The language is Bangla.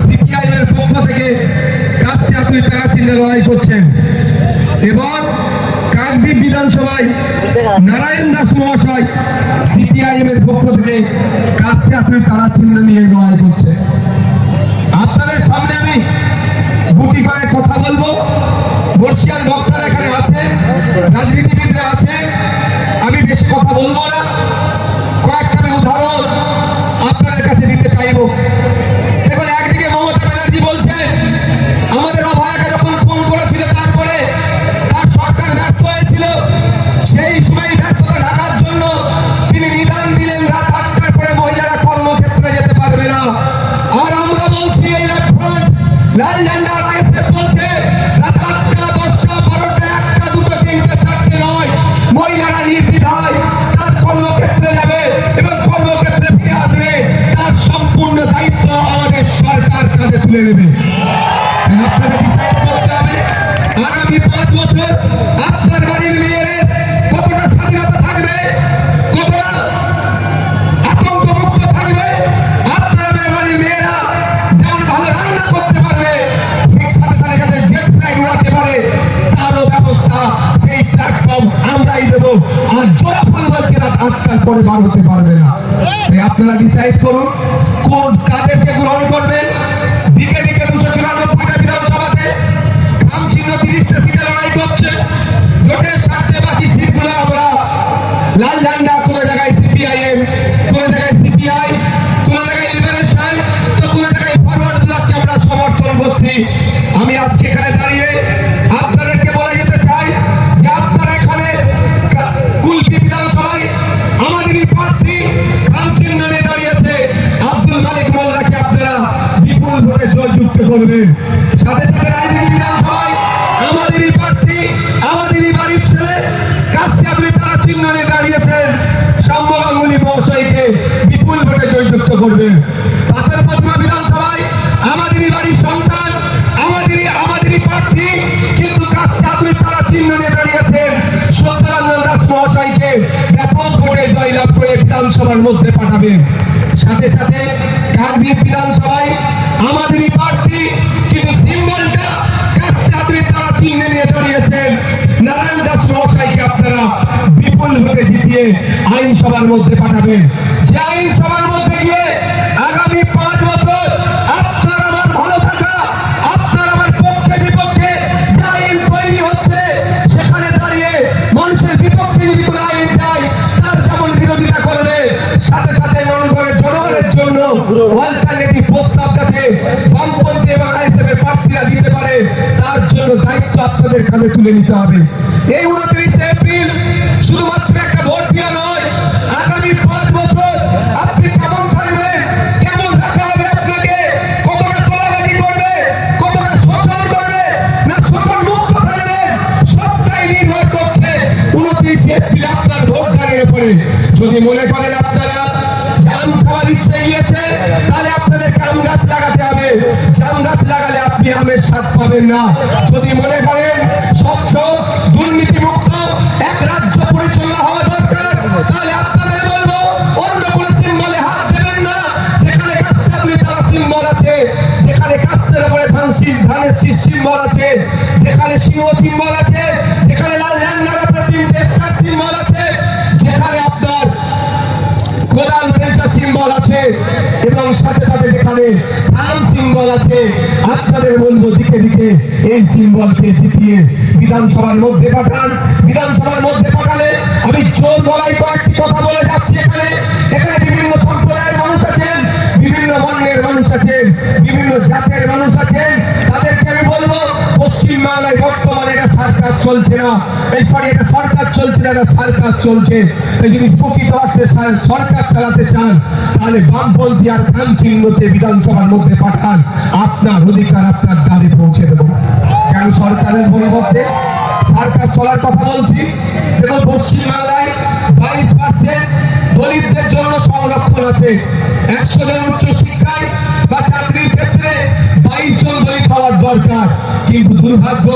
সিপিআইএম এর পক্ষ থেকে কাস্তে তারা চিহ্নে লড়াই করছেন এবং কাকদ্বীপ বিধানসভায় নারায়ণ দাস মহাশয় সিপিআইএম এর পক্ষ থেকে কাস্তে তারা চিহ্ন নিয়ে লড়াই করছে। আপনাদের সামনে আমি গুটি কয়েক কথা বলবো। বর্ষিয়ান বক্তারা এখানে আছেন, রাজনীতিবিদরা আছেন, আমি বেশি কথা বলবো না। কয়েকটা উদাহরণ আপনাদের কাছে দিতে চাইব। দেখুন, একদিকে মমতা ব্যানার্জি বলছেন আমাদের অভয়াকে যখন খুন করেছিল তারপরে তার সরকার ব্যর্থ হয়েছিল, সেই সময় ব্যর্থতা ঢাকার জন্য তিনি নিদান দিলেন রাত ৮টার পরে মহিলারা কর্মক্ষেত্রে যেতে পারবে না। আর আমরা বলছি এই লেফট ফ্রন্ট লাল ঝান্ডা আইএসএফ বলছে রাত ৮টা ১০টা ১২টা ১টা ২টা ৩টা ৪টে নয়, মহিলারা নির্দ্বিধায় তার কর্মক্ষেত্রে যাবে এবং কর্মক্ষেত্রে ফিরে আসবে। তার সম্পূর্ণ দায়িত্ব আমাদের সরকার কাঁধে তুলে নেবে। আপনাদের ডিসাইড করতে হবে আগামী ৫ বছর আপনার বাড়ির মেয়ের কতটা স্বাধীনতা থাকবে, কতটা আতঙ্ক মুক্ত থাকবে। আপনার বাড়ির মেয়েরা যেমন ভালো রান্না করতে পারবে, সেই সাথে সাথে যাতে জেট ফ্লাইট উড়াতে পারে তারও ব্যবস্থা, সেই প্ল্যাটফর্ম আমরাই দেবো। আর জোড়া ফুল বলছে রাত ৮টার পরে বার হতে পারবে না। আপনারা ডিসাইড করুন কোন কাদেরকে গ্রহণ করবেন। দিকে দিকে ২৯৪টা বিধানসভাতে খাম চিহ্ন ৩০টা সিটে লড়াই করছে। জোটের স্বার্থে বাকি সিটগুলো আমরা লাল ঝান্ডা, কোনো জায়গায় সিপিআইএম, কোনো জায়গায় সিপিআই, কোনো জায়গায় লিবারেশন, তো কোনো জায়গায় ফরওয়ার্ড ব্লককে আমরা সমর্থন করছি। আমি আজকে এখানে দাঁড়িয়ে আপনাদেরকে বলে যেতে চাই যে আপনারা এখানে কুলপি বিধানসভায় আমাদেরই প্রার্থী খাম চিহ্ন নিয়ে দাঁড়িয়েছে আব্দুল মালিক মোল্লাকে আপনারা বিপুল ভোটে জয়যুক্ত করবেন। সাথে সাথে রাজনীতি বিধানসভায় আমাদেরই প্রার্থী, আমাদেরই বাড়ির ছেলে কাস্তে তারা চিহ্ন নিয়ে দাঁড়িয়েছেন শম্ভ গাঙ্গুলী মহাশয়কে বিপুল ভোটে জয়যুক্ত করবেন। পাথর প্রতিমা বিধানসভায় আমাদেরই বাড়ির সন্তান, আমাদেরই প্রার্থী, কিন্তু কাস্তে তারা চিহ্ন নিয়ে দাঁড়িয়েছেন সত্যরঞ্জন দাস মহাশয়কে ব্যাপক ভোটে জয়লাভ করে বিধানসভার মধ্যে পাঠাবেন। সাথে সাথে কাকদ্বীপ বিধানসভায় আমাদেরই প্রার্থী, কিন্তু সিম্বলটা কাস্তে তারা চিহ্ন নিয়ে দাঁড়িয়েছেন নারায়ণ দাস মহাশয়কে আপনারা বিপুল ভোটে জিতিয়ে আইনসভার মধ্যে পাঠাবেন। যে আইনসভার মধ্যে গিয়ে আগামী ৫ বছর আপনার আমার ভালো থাকা, আপনার আমার পক্ষে বিপক্ষে যে আইন তৈরি হচ্ছে সেখানে দাঁড়িয়ে মানুষের বিপক্ষে যদি কোনো আইন যায় তার যেমন বিরোধিতা করবে, সাথে সাথে জনগণের জন্য অল্টারনেটিভ প্রস্তাব যাতে বামপন্থী এবং আইএসএফ এর প্রার্থীরা দিতে পারে তার জন্য দায়িত্ব আপনাদের কাঁধে তুলে নিতে হবে। এই ২৯ এপ্রিল শুধুমাত্র একটা ভোট দেওয়া নয়, আগামী ৫ বছর আপনি কেমন থাকবেন, কেমন রাখা হবে আপনাকে, কতটা তোলাবাজি করবে, কতটা শোষণ করবে না শোষণ মুক্ত থাকবেন, সবটাই নির্ভর করছে ২৯ এপ্রিল আপনার ভোট দাঁড়িয়ে পড়ে। যদি মনে করেন আপনারা জাম খাওয়ার ইচ্ছে গিয়েছে তাহলে আপনাদেরকে আম গাছ লাগাতে হবে। জাম গাছ লাগালে আপনি আমের স্বাদ পাবেন না। যদি মনে করেন স্বচ্ছ দুর্নীতিমুক্ত এক রাজ্য পরিচালনা হওয়া দরকার তাহলে আপনাদের বলবো অন্য কোনো সিম্বলে হাত দেবেন না। যেখানে কাস্তে তারা সিম্বল আছে, যেখানে কাস্তের উপরে ধানের শীষ সিম্বল আছে, যেখানে সিংহ সিম্বল আছে, যেখানে লাল ঝান্ডার উপরে ৩টে স্টার সিম্বল আছে, যেখানে আপনার কোদাল বেলচা সিম্বল আছে এবং সাথে সাথে যেখানে খাম সিম্বল আছে, আপনাদের বলবো দিকে দিকে এই সিম্বলকে জিতিয়ে বিধানসভার মধ্যে পাঠান। বিধানসভার মধ্যে পাঠালে আমি জোর গলায় কয়েকটি কথা বলে যাচ্ছি। এখানে বিভিন্ন সম্প্রদায়ের মানুষ আছেন, বিভিন্ন বর্ণের মানুষ আছেন, বিভিন্ন জাতের মানুষ আছেন। তাদেরকে আমি বলবো পশ্চিমবাংলায় বর্তমানে এটা সার্কাস চলছে না, এটা সরকার চলছে না, এটা সার্কাস চলছে। তাই যদি প্রকৃত অর্থে সরকার চালাতে চান তাহলে বামপন্থী আর খাম চিহ্নকে বিধানসভার মধ্যে পাঠান, আপনার অধিকার আপনার দ্বারে পৌঁছে দেব। কেন সরকারের পরিবর্তে সার্কাস চলার কথা বলছি? দেখুন, পশ্চিমবাংলায় 22% দলিতদের জন্য সংরক্ষণ আছে। 100 জন উচ্চ শিক্ষায় বা চাকরির ক্ষেত্রে 22 জন দলিত হওয়ার দরকার, কিন্তু দুর্ভাগ্য